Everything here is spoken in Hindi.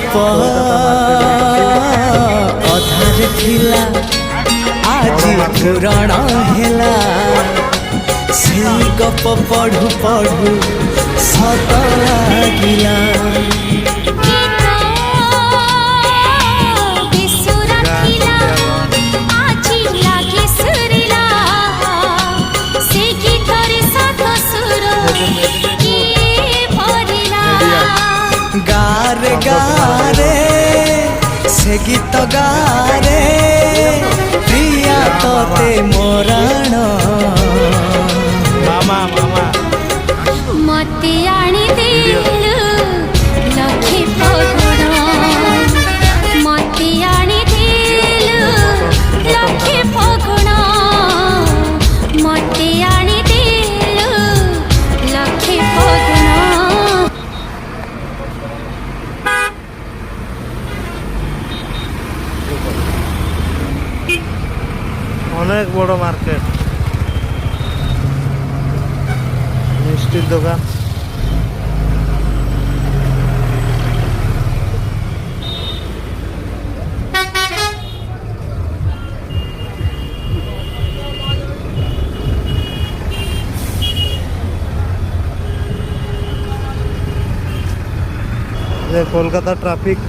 गप अधार थिला आज पुराण हेला से गप पढ़ु पढ़ु सत लागिला गारे गारे से गीत गारे प्रिया तोते मोराण मामा मामा मते आनी दिलु लखे पगुण मते आनी दिलु लखे पगुण मते आनी दिलु लखे पगुण অনেক বড় মার্কেট মিষ্টির দোকান কলকাতা ট্রাফিক